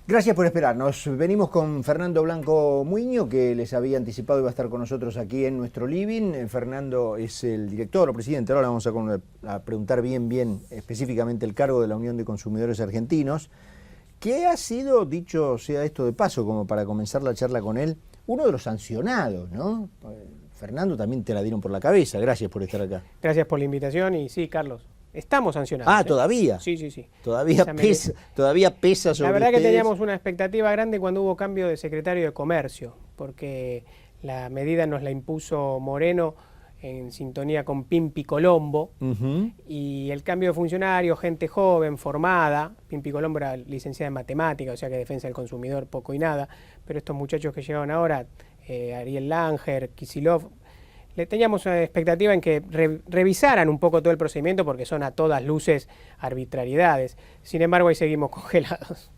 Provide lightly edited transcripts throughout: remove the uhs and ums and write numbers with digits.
Gracias por esperarnos. Venimos con Fernando Blanco Muiño, que les había anticipado iba a estar con nosotros aquí en nuestro living. Fernando es el director o presidente, ahora le vamos a preguntar bien específicamente el cargo de la Unión de Consumidores Argentinos, que ha sido, dicho sea esto de paso, como para comenzar la charla con él, uno de los sancionados, ¿no? Fernando, también te la dieron por la cabeza. Gracias por estar acá. Gracias por la invitación y sí, Carlos, estamos sancionados. Ah, ¿todavía? Sí. Todavía pesa sobre La verdad que ustedes. teníamos una expectativa grande cuando hubo cambio de secretario de Comercio, porque la medida nos la impuso Moreno en sintonía con Pimpi Colombo, y el cambio de funcionario, gente joven, formada. Pimpi Colombo era licenciada en matemática, o sea que defensa del consumidor poco y nada, pero estos muchachos que llegaron ahora, Ariel Langer, Kicillof, le teníamos una expectativa en que revisaran un poco todo el procedimiento, porque son a todas luces arbitrariedades. Sin embargo, ahí seguimos congelados.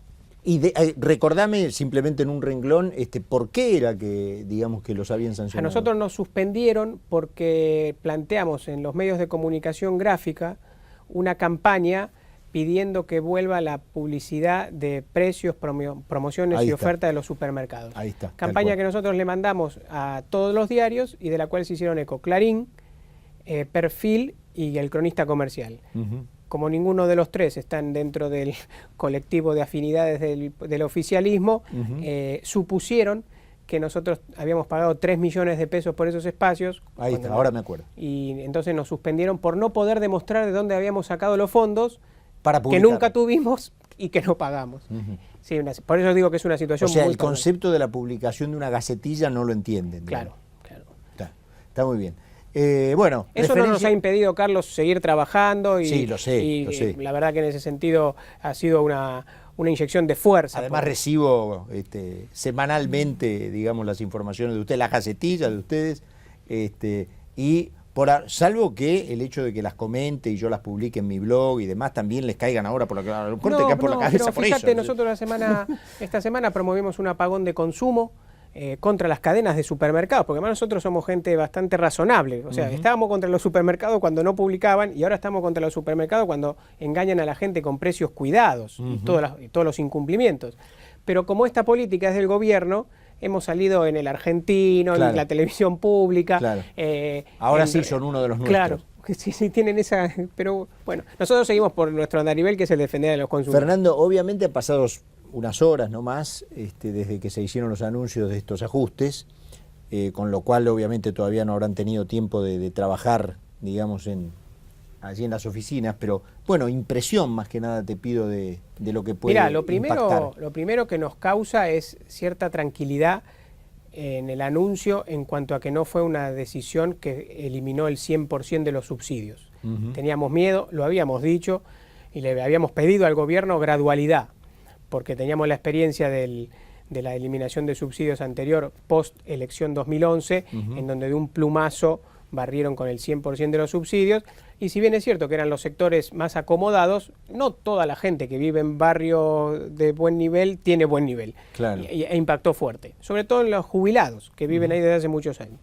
Y recordame simplemente en un renglón, ¿por qué era que, digamos, que los habían sancionado? A nosotros nos suspendieron porque planteamos en los medios de comunicación gráfica una campaña pidiendo que vuelva la publicidad de precios, promociones y ofertas de los supermercados. Ahí está. Campaña que nosotros le mandamos a todos los diarios y de la cual se hicieron eco Clarín, Perfil y El Cronista Comercial. Como ninguno de los tres están dentro del colectivo de afinidades del oficialismo, supusieron que nosotros habíamos pagado 3 millones de pesos por esos espacios. Ahí está, ahora me acuerdo. Y entonces nos suspendieron por no poder demostrar de dónde habíamos sacado los fondos para que nunca tuvimos y que no pagamos. Sí, por eso digo que es una situación muy... O sea, el concepto de la publicación de una gacetilla no lo entienden. Claro. Está muy bien. Bueno, eso no nos ha impedido, Carlos, seguir trabajando y, sí, lo sé. La verdad que en ese sentido ha sido una inyección de fuerza. Además recibo semanalmente, digamos, las informaciones de ustedes, las gacetillas de ustedes, y salvo que el hecho de que las comente y yo las publique en mi blog y demás también les caigan ahora por la cabeza por fíjate, eso. Nosotros esta semana promovimos un apagón de consumo contra las cadenas de supermercados, porque además nosotros somos gente bastante razonable. O sea, estábamos contra los supermercados cuando no publicaban y ahora estamos contra los supermercados cuando engañan a la gente con precios cuidados y todos los incumplimientos. Pero como esta política es del gobierno, hemos salido en El Argentino, en la televisión pública. Claro. Ahora sí son uno de los nuestros. Claro. Sí, tienen esa... Pero bueno, nosotros seguimos por nuestro andarivel, que es el defender a los consumidores. Fernando, obviamente han pasado unas horas no más desde que se hicieron los anuncios de estos ajustes, con lo cual obviamente todavía no habrán tenido tiempo de trabajar, digamos, allí en las oficinas, pero bueno, impresión más que nada te pido de lo que puede impactar. Mirá, lo primero que nos causa es cierta tranquilidad en el anuncio en cuanto a que no fue una decisión que eliminó el 100% de los subsidios. Teníamos miedo, lo habíamos dicho y le habíamos pedido al gobierno gradualidad, porque teníamos la experiencia de la eliminación de subsidios anterior, post-elección 2011, en donde de un plumazo barrieron con el 100% de los subsidios, y si bien es cierto que eran los sectores más acomodados, no toda la gente que vive en barrios de buen nivel tiene buen nivel, e impactó fuerte, sobre todo en los jubilados, que viven ahí desde hace muchos años.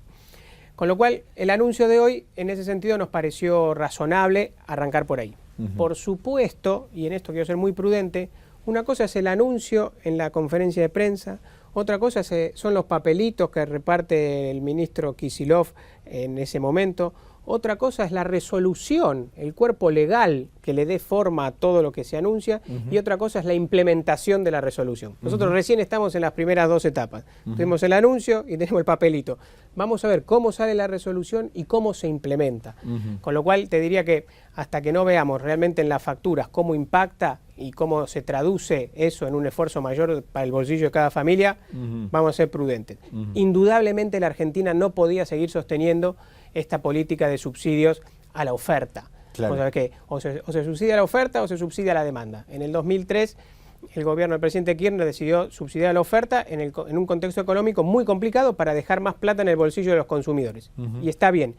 Con lo cual, el anuncio de hoy, en ese sentido, nos pareció razonable arrancar por ahí. Por supuesto, y en esto quiero ser muy prudente, una cosa es el anuncio en la conferencia de prensa, otra cosa son los papelitos que reparte el ministro Kicillof en ese momento, otra cosa es la resolución, el cuerpo legal que le dé forma a todo lo que se anuncia, y otra cosa es la implementación de la resolución. Nosotros recién estamos en las primeras dos etapas. Tuvimos el anuncio y tenemos el papelito. Vamos a ver cómo sale la resolución y cómo se implementa. Con lo cual te diría que hasta que no veamos realmente en las facturas cómo impacta y cómo se traduce eso en un esfuerzo mayor para el bolsillo de cada familia, vamos a ser prudentes. Indudablemente la Argentina no podía seguir sosteniendo esta política de subsidios a la oferta. O sea que o se subsidia la oferta o se subsidia la demanda. En el 2003 el gobierno del presidente Kirchner decidió subsidiar la oferta en un contexto económico muy complicado para dejar más plata en el bolsillo de los consumidores. Y está bien.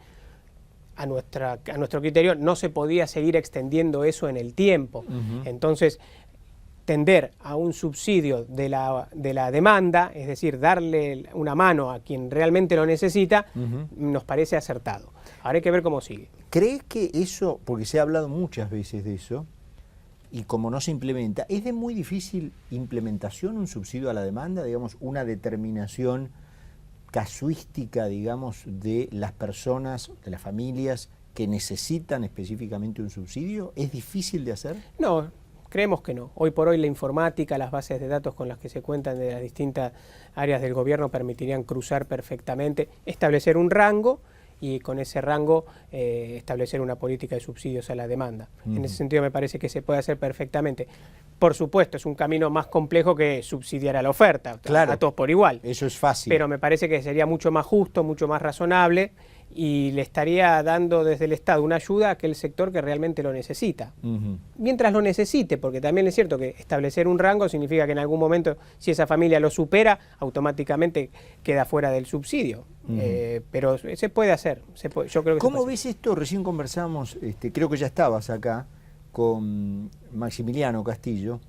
A nuestro criterio no se podía seguir extendiendo eso en el tiempo. Entonces, tender a un subsidio de la demanda, es decir, darle una mano a quien realmente lo necesita, nos parece acertado. Ahora hay que ver cómo sigue. ¿Crees que eso, porque se ha hablado muchas veces de eso, y como no se implementa, ¿es de muy difícil implementación un subsidio a la demanda? Digamos, una determinación casuística, digamos, de las personas, de las familias que necesitan específicamente un subsidio. ¿Es difícil de hacer? No, creemos que no. Hoy por hoy la informática, las bases de datos con las que se cuentan de las distintas áreas del gobierno permitirían cruzar perfectamente, establecer un rango y con ese rango establecer una política de subsidios a la demanda. En ese sentido me parece que se puede hacer perfectamente. Por supuesto, es un camino más complejo que subsidiar a la oferta, claro, a todos por igual. Eso es fácil. Pero me parece que sería mucho más justo, mucho más razonable y le estaría dando desde el Estado una ayuda a aquel sector que realmente lo necesita. Mientras lo necesite, porque también es cierto que establecer un rango significa que en algún momento, si esa familia lo supera, automáticamente queda fuera del subsidio. Pero se puede hacer. Yo creo que ¿Cómo ves esto? Recién conversamos, creo que ya estabas acá, con Maximiliano Castillo.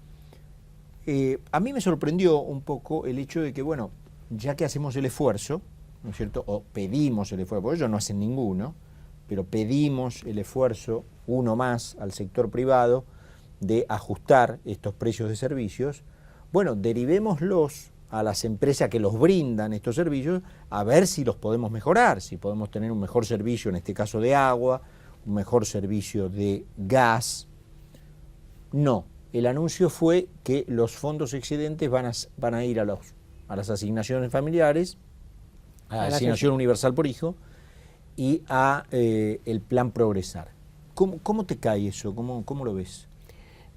A mí me sorprendió un poco el hecho de que, bueno, ya que hacemos el esfuerzo, ¿no es cierto? O pedimos el esfuerzo, porque ellos no hacen ninguno, pero pedimos el esfuerzo, uno más, al sector privado, de ajustar estos precios de servicios. Bueno, derivémoslos a las empresas que los brindan estos servicios, a ver si los podemos mejorar, si podemos tener un mejor servicio, en este caso de agua, un mejor servicio de gas. No, el anuncio fue que los fondos excedentes van a ir a las asignaciones familiares, a la asignación universal por hijo y a el plan Progresar. ¿Cómo te cae eso? ¿Cómo lo ves?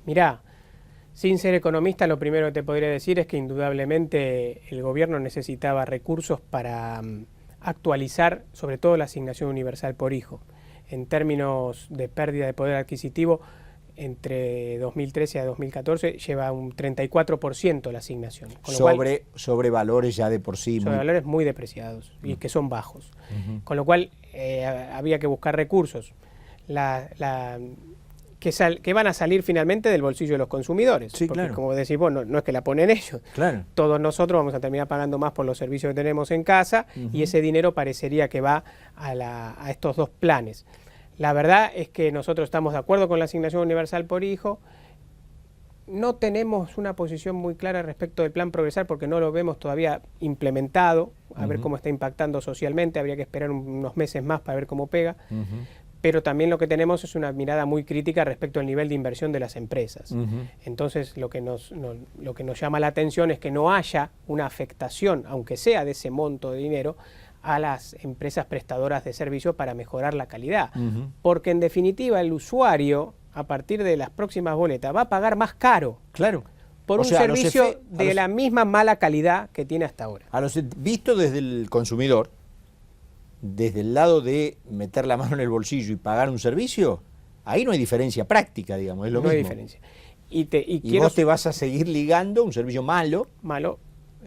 Mirá, sin ser economista, lo primero que te podría decir es que indudablemente el gobierno necesitaba recursos para actualizar sobre todo la asignación universal por hijo. En términos de pérdida de poder adquisitivo, entre 2013 a 2014 lleva un 34% la asignación. Sobre valores ya de por sí. Sobre valores muy depreciados y que son bajos. Con lo cual había que buscar recursos que van a salir finalmente del bolsillo de los consumidores. Sí, porque, claro, como decís vos, no es que la ponen ellos. Claro. Todos nosotros vamos a terminar pagando más por los servicios que tenemos en casa y ese dinero parecería que va a estos dos planes. La verdad es que nosotros estamos de acuerdo con la asignación universal por hijo. No tenemos una posición muy clara respecto del plan Progresar porque no lo vemos todavía implementado, a ver cómo está impactando socialmente, habría que esperar unos meses más para ver cómo pega. Pero también lo que tenemos es una mirada muy crítica respecto al nivel de inversión de las empresas. Entonces lo que nos llama la atención es que no haya una afectación, aunque sea de ese monto de dinero, a las empresas prestadoras de servicios para mejorar la calidad. Porque en definitiva el usuario, a partir de las próximas boletas, va a pagar más caro. Claro. Por un servicio de la misma mala calidad que tiene hasta ahora. Visto desde el consumidor, desde el lado de meter la mano en el bolsillo y pagar un servicio, ahí no hay diferencia práctica, digamos, es lo mismo. No hay diferencia. Y vos te vas a seguir ligando un servicio malo.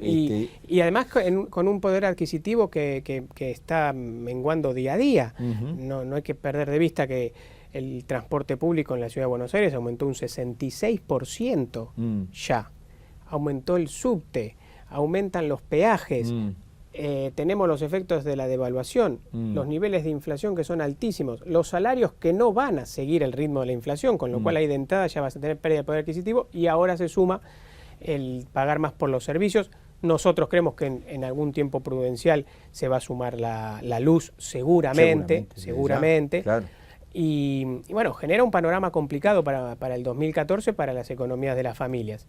Y además con un poder adquisitivo que está menguando día a día. No hay que perder de vista que el transporte público en la Ciudad de Buenos Aires aumentó un 66% ya. Aumentó el subte, aumentan los peajes. Tenemos los efectos de la devaluación, los niveles de inflación que son altísimos, los salarios que no van a seguir el ritmo de la inflación, con lo cual ahí de entrada ya vas a tener pérdida de poder adquisitivo y ahora se suma el pagar más por los servicios. Nosotros creemos que en algún tiempo prudencial se va a sumar la luz seguramente. Claro. Y bueno, genera un panorama complicado para el 2014 para las economías de las familias.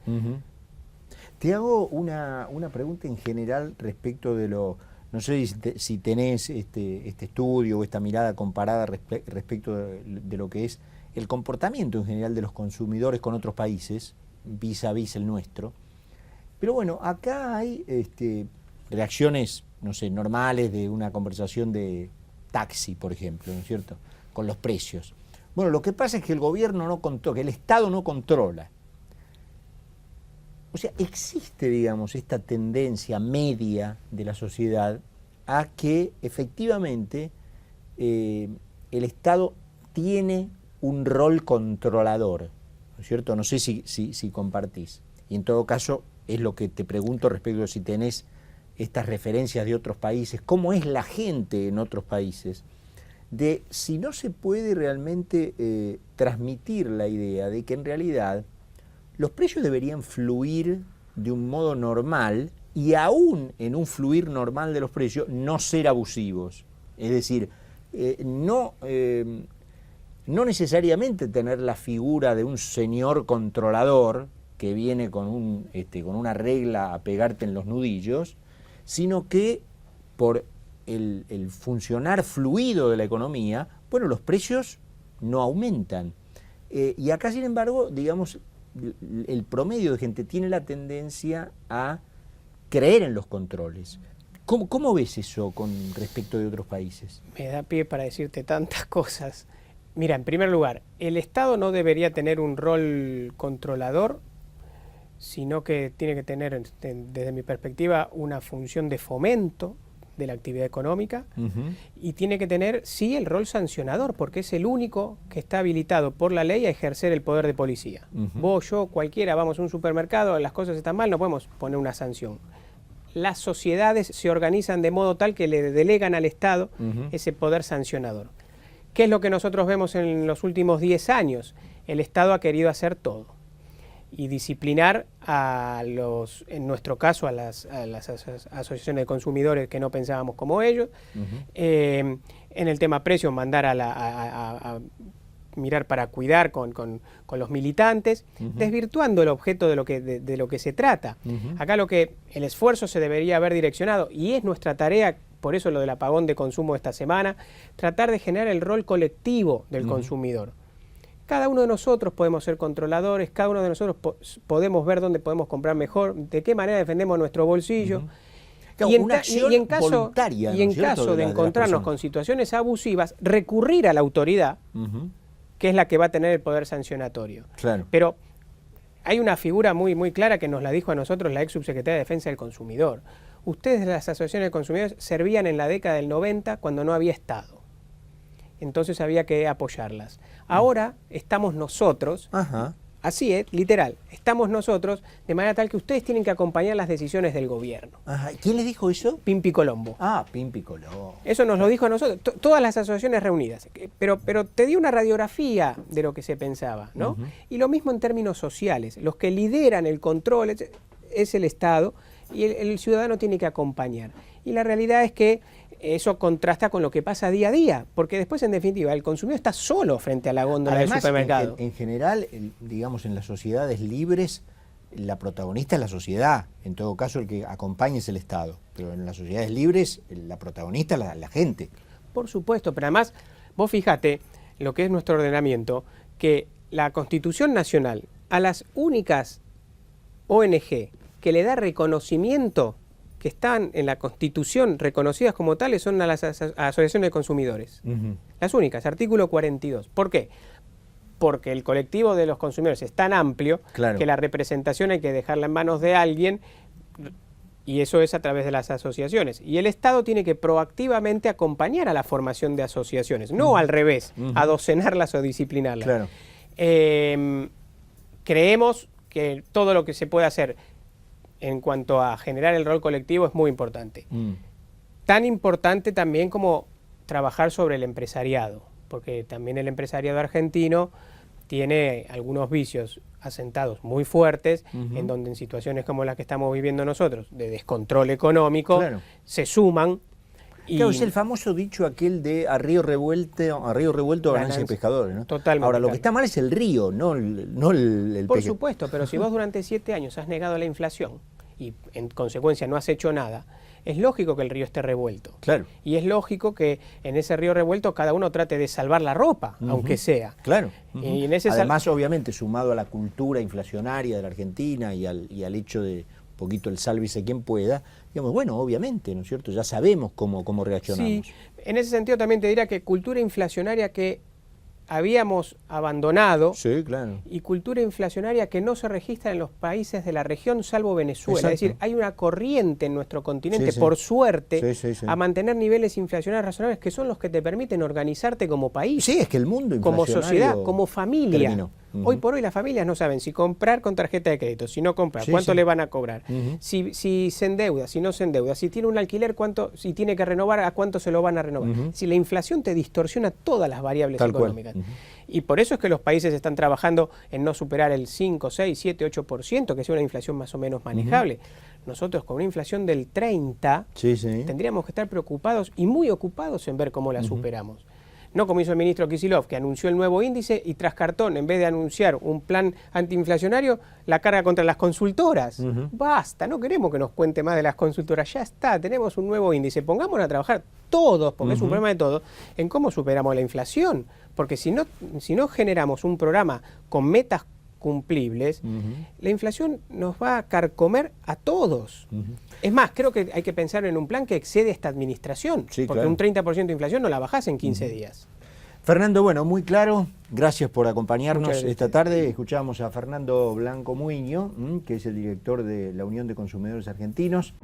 Te hago una pregunta en general respecto de no sé si tenés este estudio o esta mirada comparada respecto de lo que es el comportamiento en general de los consumidores con otros países, vis a vis el nuestro. Pero bueno, acá hay reacciones, no sé, normales de una conversación de taxi, por ejemplo, ¿no es cierto?, con los precios. Bueno, lo que pasa es que el gobierno no controla, que el Estado no controla. O sea, existe, digamos, esta tendencia media de la sociedad a que efectivamente el Estado tiene un rol controlador, ¿no es cierto? No sé si compartís. Y en todo caso, es lo que te pregunto respecto a si tenés estas referencias de otros países, cómo es la gente en otros países. de si no se puede realmente transmitir la idea de que en realidad los precios deberían fluir de un modo normal y aún en un fluir normal de los precios no ser abusivos. Es decir, no necesariamente tener la figura de un señor controlador que viene con una regla a pegarte en los nudillos, sino que por el funcionar fluido de la economía, bueno, los precios no aumentan. Y acá, sin embargo, digamos, el promedio de gente tiene la tendencia a creer en los controles. ¿Cómo ves eso con respecto de otros países? Me da pie para decirte tantas cosas. Mira, en primer lugar, el Estado no debería tener un rol controlador, sino que tiene que tener, desde mi perspectiva, una función de fomento de la actividad económica, y tiene que tener, sí, el rol sancionador, porque es el único que está habilitado por la ley a ejercer el poder de policía. Vos, yo, cualquiera, vamos a un supermercado, las cosas están mal, no podemos poner una sanción. Las sociedades se organizan de modo tal que le delegan al Estado ese poder sancionador. ¿Qué es lo que nosotros vemos en los últimos 10 años? El Estado ha querido hacer todo y disciplinar a los, en nuestro caso, a las asociaciones de consumidores que no pensábamos como ellos. En el tema precios, mandar a mirar para cuidar con los militantes, desvirtuando el objeto de lo que se trata. Acá el esfuerzo se debería haber direccionado, y es nuestra tarea, por eso lo del apagón de consumo esta semana, tratar de generar el rol colectivo del consumidor. Cada uno de nosotros podemos ser controladores, cada uno de nosotros podemos ver dónde podemos comprar mejor, de qué manera defendemos nuestro bolsillo. Claro, y en caso de encontrarnos con situaciones abusivas, recurrir a la autoridad, que es la que va a tener el poder sancionatorio. Claro. Pero hay una figura muy, muy clara que nos la dijo a nosotros la ex subsecretaria de Defensa del Consumidor. Ustedes, las asociaciones de consumidores, servían en la década del 90 cuando no había Estado. Entonces había que apoyarlas. Ahora estamos nosotros, así es, literal, estamos nosotros, de manera tal que ustedes tienen que acompañar las decisiones del gobierno. ¿Quién les dijo eso? Pimpi Colombo. Pimpi Colombo. Eso nos lo dijo a nosotros, todas las asociaciones reunidas. Pero te di una radiografía de lo que se pensaba, ¿no? Y lo mismo en términos sociales. Los que lideran el control es el Estado, y el ciudadano tiene que acompañar. Y la realidad es que eso contrasta con lo que pasa día a día, porque después, en definitiva, el consumidor está solo frente a la góndola del supermercado. En general, digamos, en las sociedades libres, la protagonista es la sociedad. En todo caso, el que acompaña es el Estado. Pero en las sociedades libres, la protagonista es la gente. Por supuesto, pero además, vos fíjate lo que es nuestro ordenamiento, que la Constitución Nacional, a las únicas ONG que le da reconocimiento, que están en la Constitución reconocidas como tales, son a las asociaciones de consumidores. Las únicas, artículo 42. ¿Por qué? Porque el colectivo de los consumidores es tan amplio que la representación hay que dejarla en manos de alguien, y eso es a través de las asociaciones. Y el Estado tiene que proactivamente acompañar a la formación de asociaciones, no al revés, adocenarlas o disciplinarlas. Creemos que todo lo que se puede hacer en cuanto a generar el rol colectivo es muy importante. Tan importante también como trabajar sobre el empresariado, porque también el empresariado argentino tiene algunos vicios asentados muy fuertes, en donde en situaciones como las que estamos viviendo nosotros, de descontrol económico, se suman. Claro, es el famoso dicho aquel de a río revuelto ganancia de pescadores, ¿no? Totalmente. Ahora, lo que está mal es el río, no el Por supuesto, pero si vos durante 7 años has negado la inflación y en consecuencia no has hecho nada, es lógico que el río esté revuelto. Claro. Y es lógico que en ese río revuelto cada uno trate de salvar la ropa, aunque sea. Claro. Y en ese además, obviamente, sumado a la cultura inflacionaria de la Argentina y al hecho de un poquito el sálvese quien pueda, digamos, bueno, obviamente, ¿no es cierto? Ya sabemos cómo reaccionamos. Sí, en ese sentido también te diría que cultura inflacionaria que habíamos abandonado, y cultura inflacionaria que no se registra en los países de la región salvo Venezuela. Exacto. Es decir, hay una corriente en nuestro continente, por suerte, a mantener niveles inflacionarios razonables que son los que te permiten organizarte como país. Sí, es que el mundo como sociedad, como familia. Terminó. Hoy por hoy las familias no saben si comprar con tarjeta de crédito, si no comprar, cuánto le van a cobrar, si se endeuda, si no se endeuda, si tiene un alquiler, si tiene que renovar, a cuánto se lo van a renovar. Si la inflación te distorsiona todas las variables económicas. Y por eso es que los países están trabajando en no superar el 5, 6, 7, 8%, que sea una inflación más o menos manejable. Nosotros con una inflación del 30 tendríamos que estar preocupados y muy ocupados en ver cómo la superamos. No como hizo el ministro Kicillof, que anunció el nuevo índice y tras cartón, en vez de anunciar un plan antiinflacionario, la carga contra las consultoras. Basta, no queremos que nos cuente más de las consultoras, ya está, tenemos un nuevo índice, pongámonos a trabajar todos, porque es un problema de todos, en cómo superamos la inflación. Porque si no generamos un programa con metas cumplibles, la inflación nos va a carcomer a todos. Es más, creo que hay que pensar en un plan que excede esta administración, porque un 30% de inflación no la bajás en 15 días. Fernando, bueno, muy claro, gracias por acompañarnos esta tarde. Escuchamos a Fernando Blanco Muiño, que es el director de la Unión de Consumidores Argentinos.